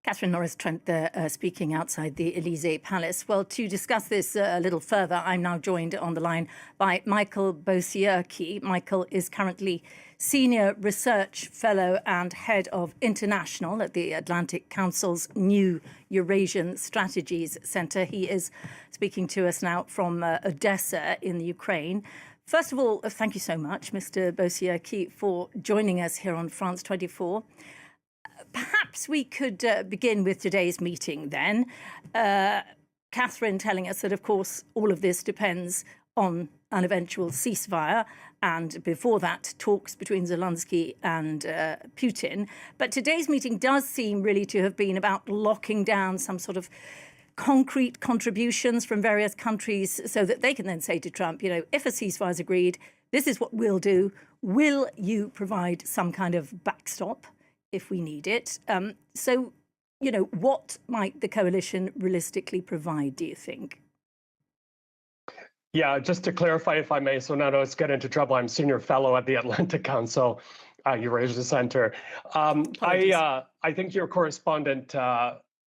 Catherine Norris-Trent there, speaking outside the Elysee Palace. Well, to discuss this a little further, I'm now joined on the line by Michael Bosierki. Michael is currently Senior Research Fellow and Head of International at the Atlantic Council's new Eurasian Strategies Centre. He is speaking to us now from Odesa in the Ukraine. First of all, thank you so much, Mr. Bosierki, for joining us here on France 24. Perhaps we could begin with today's meeting then. Catherine telling us that, of course, all of this depends on an eventual ceasefire, and before that, talks between Zelensky and Putin. But today's meeting does seem really to have been about locking down some sort of concrete contributions from various countries so that they can then say to Trump, you know, if a ceasefire is agreed, this is what we'll do. Will you provide some kind of backstop if we need it? So, you know, what might the coalition realistically provide, do you think? Yeah, just to clarify, if I may, so now let's get into trouble. I'm Senior Fellow at the Atlantic Council Eurasia Center. I think your correspondent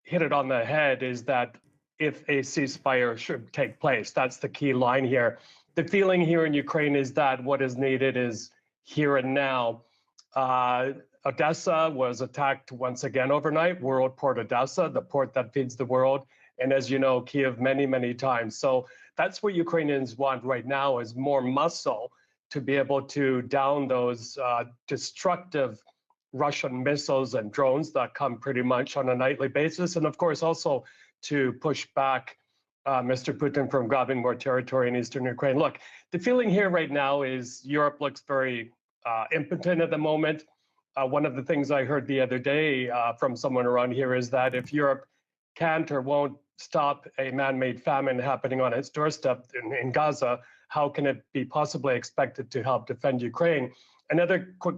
hit it on the head, is that if a ceasefire should take place, that's the key line here. The feeling here in Ukraine is that what is needed is here and now. Odesa was attacked once again overnight, World Port Odesa, the port that feeds the world. And as you know, Kiev many, many times. So that's what Ukrainians want right now, is more muscle to be able to down those destructive Russian missiles and drones that come pretty much on a nightly basis. And of course, also to push back Mr. Putin from grabbing more territory in eastern Ukraine. Look, the feeling here right now is Europe looks very impotent at the moment. One of the things I heard the other day from someone around here is that if Europe can't or won't stop a man-made famine happening on its doorstep in Gaza, how can it be possibly expected to help defend Ukraine? Another quick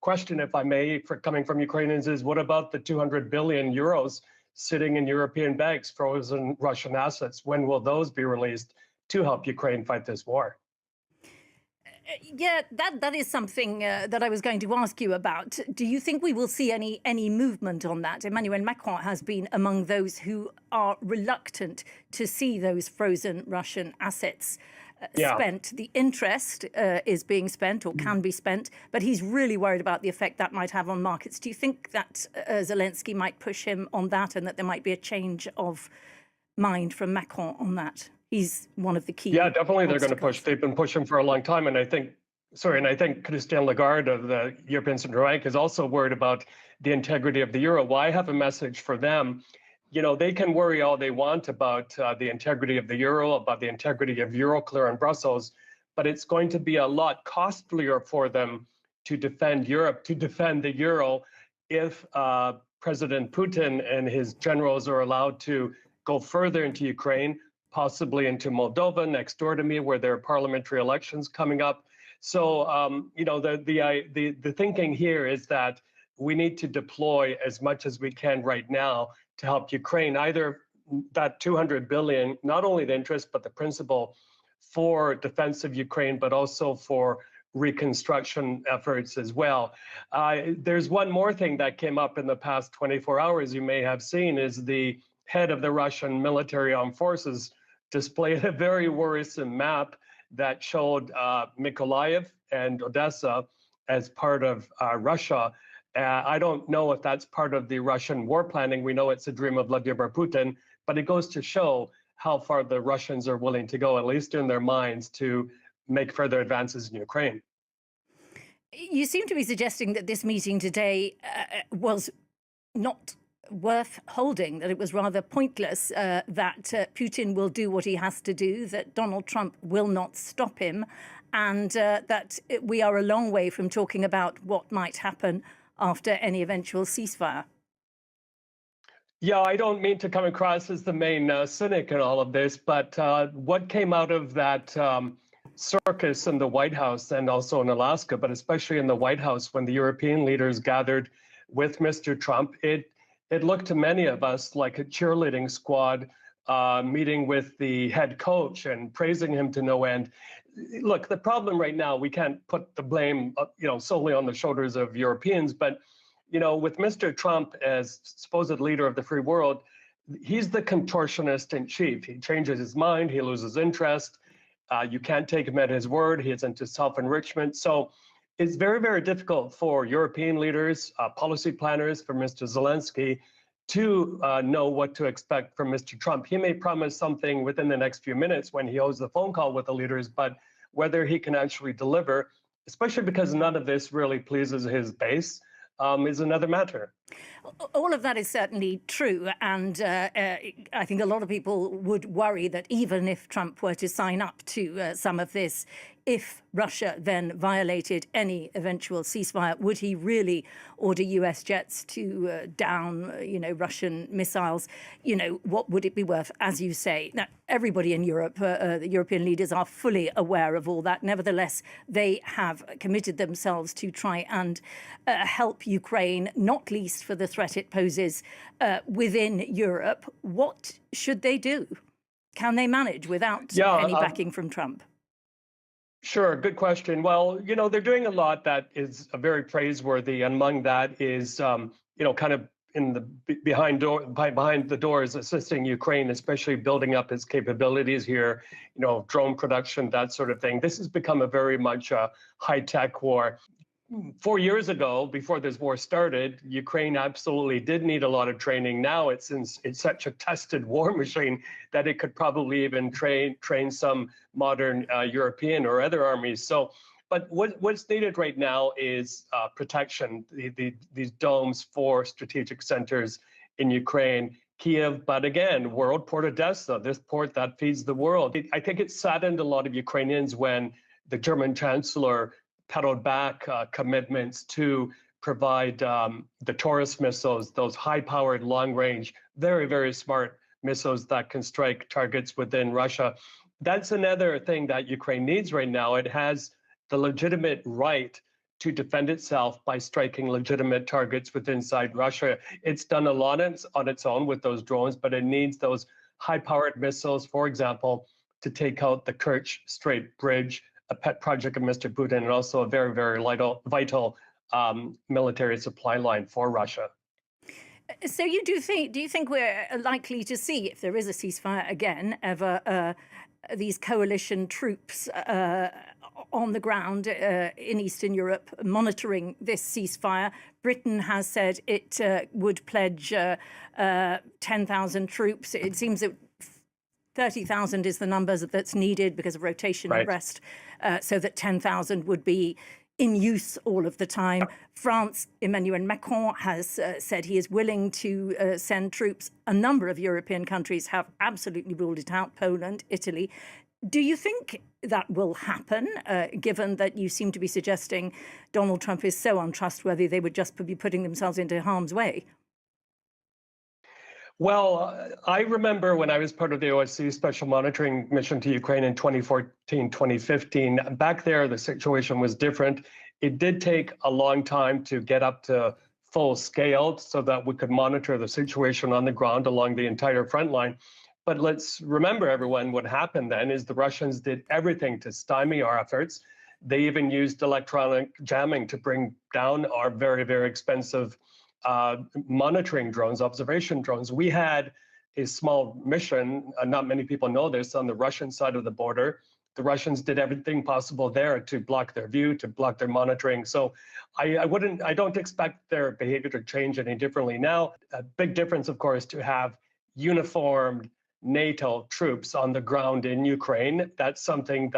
question, if I may, coming from Ukrainians is, what about the 200 billion euros sitting in European banks, frozen Russian assets? When will those be released to help Ukraine fight this war? Yeah, that is something that I was going to ask you about. Do you think we will see any movement on that? Emmanuel Macron has been among those who are reluctant to see those frozen Russian assets spent. The interest is being spent or can be spent, but he's really worried about the effect that might have on markets. Do you think that Zelensky might push him on that, and that there might be a change of mind from Macron on that? He's one of the key. Yeah, definitely they're going to obstacles. push. They've been pushing for a long time. And I think Christian Lagarde of the European Central Bank is also worried about the integrity of the euro. Well, I have a message for them. You know, they can worry all they want about the integrity of the euro, about the integrity of Euroclear in Brussels, but it's going to be a lot costlier for them to defend Europe, to defend the euro, if President Putin and his generals are allowed to go further into Ukraine, possibly into Moldova, next door to me, where there are parliamentary elections coming up. So, you know, the thinking here is that we need to deploy as much as we can right now to help Ukraine, either that 200 billion, not only the interest, but the principal for defense of Ukraine, but also for reconstruction efforts as well. There's one more thing that came up in the past 24 hours, you may have seen, is the head of the Russian military armed forces displayed a very worrisome map that showed Mykolaiv and Odessa as part of Russia. I don't know if that's part of the Russian war planning. We know it's a dream of Vladimir Putin, but it goes to show how far the Russians are willing to go, at least in their minds, to make further advances in Ukraine. You seem to be suggesting that this meeting today was not worth holding, that it was rather pointless, that Putin will do what he has to do, that Donald Trump will not stop him, and that we are a long way from talking about what might happen after any eventual ceasefire. Yeah, I don't mean to come across as the main cynic in all of this, but what came out of that circus in the White House and also in Alaska, but especially in the White House when the European leaders gathered with Mr. Trump, it looked to many of us like a cheerleading squad meeting with the head coach and praising him to no end. Look, the problem right now, we can't put the blame, solely on the shoulders of Europeans, but with Mr. Trump as supposed leader of the free world, he's the contortionist in chief. He changes his mind, he loses interest. You can't take him at his word. He is into self-enrichment. So it's very, very difficult for European leaders, policy planners, for Mr. Zelensky to know what to expect from Mr. Trump. He may promise something within the next few minutes when he holds the phone call with the leaders, but whether he can actually deliver, especially because none of this really pleases his base, is another matter. All of that is certainly true. And I think a lot of people would worry that even if Trump were to sign up to some of this, if Russia then violated any eventual ceasefire, would he really order US jets to down, Russian missiles? What would it be worth, as you say? Now, everybody in Europe, the European leaders are fully aware of all that. Nevertheless, they have committed themselves to try and help Ukraine, not least for the threat it poses within Europe. What should they do? Can they manage without any backing from Trump? Sure, good question. Well, they're doing a lot that is very praiseworthy. And among that is, kind of in the behind the doors, assisting Ukraine, especially building up its capabilities here, drone production, that sort of thing. This has become a very much high-tech war. 4 years ago, before this war started, Ukraine absolutely did need a lot of training. Now it's such a tested war machine that it could probably even train some modern European or other armies. So, but what's needed right now is protection. These domes for strategic centers in Ukraine, Kiev, but again, world port Odesa, this port that feeds the world. I think it saddened a lot of Ukrainians when the German chancellor pedaled back commitments to provide the Taurus missiles, those high-powered, long-range, very, very smart missiles that can strike targets within Russia. That's another thing that Ukraine needs right now. It has the legitimate right to defend itself by striking legitimate targets inside Russia. It's done a lot on its own with those drones, but it needs those high-powered missiles, for example, to take out the Kerch Strait Bridge, a pet project of Mr. Putin, and also a very, very vital military supply line for Russia. So do you think we're likely to see, if there is a ceasefire again, ever these coalition troops on the ground in Eastern Europe monitoring this ceasefire? Britain has said it would pledge 10,000 troops. It seems that 30,000 is the number that's needed because of rotation and rest, so that 10,000 would be in use all of the time. France, Emmanuel Macron has said he is willing to send troops. A number of European countries have absolutely ruled it out, Poland, Italy. Do you think that will happen, given that you seem to be suggesting Donald Trump is so untrustworthy they would just be putting themselves into harm's way? Well, I remember when I was part of the OSCE Special Monitoring Mission to Ukraine in 2014, 2015. Back there, the situation was different. It did take a long time to get up to full scale so that we could monitor the situation on the ground along the entire front line. But let's remember, everyone, what happened then is the Russians did everything to stymie our efforts. They even used electronic jamming to bring down our very, very expensive monitoring drones, observation drones. We had a small mission, not many people know this, on the Russian side of the border. The Russians did everything possible there to block their view, to block their monitoring. So I don't expect their behavior to change any differently now. A big difference, of course, to have uniformed NATO troops on the ground in Ukraine. That's something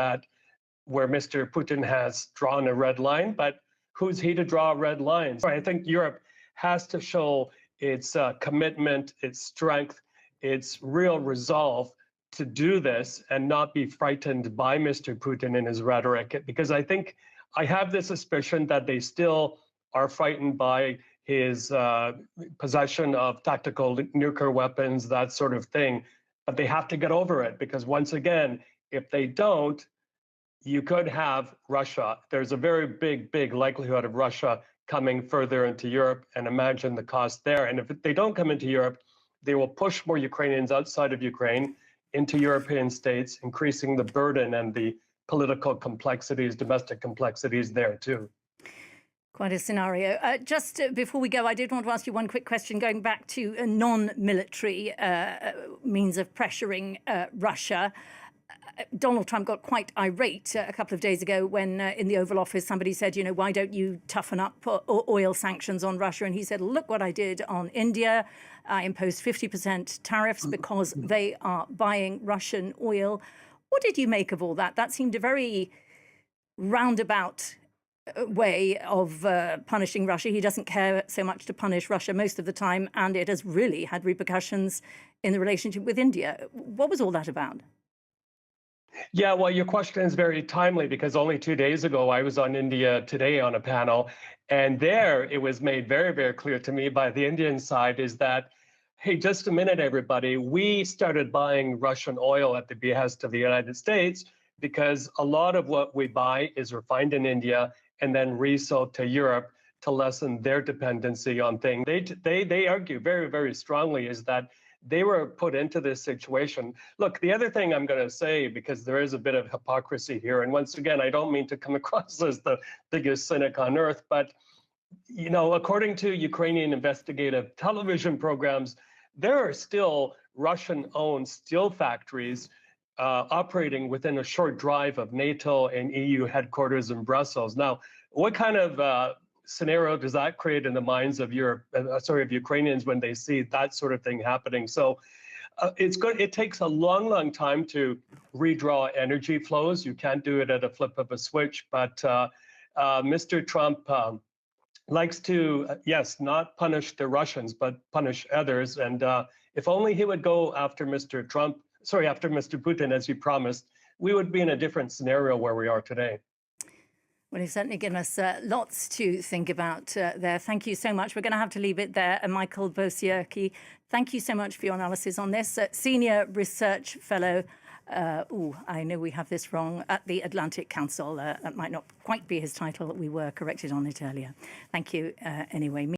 where Mr. Putin has drawn a red line, but who's he to draw red lines? I think Europe has to show its commitment, its strength, its real resolve to do this and not be frightened by Mr. Putin and his rhetoric. Because I think I have the suspicion that they still are frightened by his possession of tactical nuclear weapons, that sort of thing. But they have to get over it, because once again, if they don't, you could have Russia. There's a very big likelihood of Russia coming further into Europe, and imagine the cost there. And if they don't come into Europe, they will push more Ukrainians outside of Ukraine into European states, increasing the burden and the political complexities, domestic complexities there too. Quite a scenario. Just before we go, I did want to ask you one quick question going back to non-military means of pressuring Russia. Donald Trump got quite irate a couple of days ago when in the Oval Office somebody said, you know, why don't you toughen up oil sanctions on Russia? And he said, look what I did on India. I imposed 50% tariffs because they are buying Russian oil. What did you make of all that? That seemed a very roundabout way of punishing Russia. He doesn't care so much to punish Russia most of the time, and it has really had repercussions in the relationship with India. What was all that about? Yeah, well, your question is very timely because only 2 days ago I was on India Today on a panel, and there it was made very, very clear to me by the Indian side is that, hey, just a minute, everybody, we started buying Russian oil at the behest of the United States because a lot of what we buy is refined in India and then resold to Europe to lessen their dependency on things. They argue very, very strongly is that they were put into this situation. Look, the other thing I'm going to say, because there is a bit of hypocrisy here, and once again, I don't mean to come across as the biggest cynic on earth, but you know, according to Ukrainian investigative television programs, there are still Russian-owned steel factories operating within a short drive of NATO and EU headquarters in Brussels. Now, what kind of scenario does that create in the minds of Ukrainians when they see that sort of thing happening? So it's good. It takes a long, long time to redraw energy flows. You can't do it at a flip of a switch. But Mr. Trump likes to, yes, not punish the Russians, but punish others. And if only he would go after Mr. Putin, as he promised, we would be in a different scenario where we are today. Well, you've certainly given us lots to think about there. Thank you so much. We're going to have to leave it there. Michael Bosierki, thank you so much for your analysis on this. Senior Research Fellow, I know we have this wrong, at the Atlantic Council. That might not quite be his title. We were corrected on it earlier. Thank you anyway.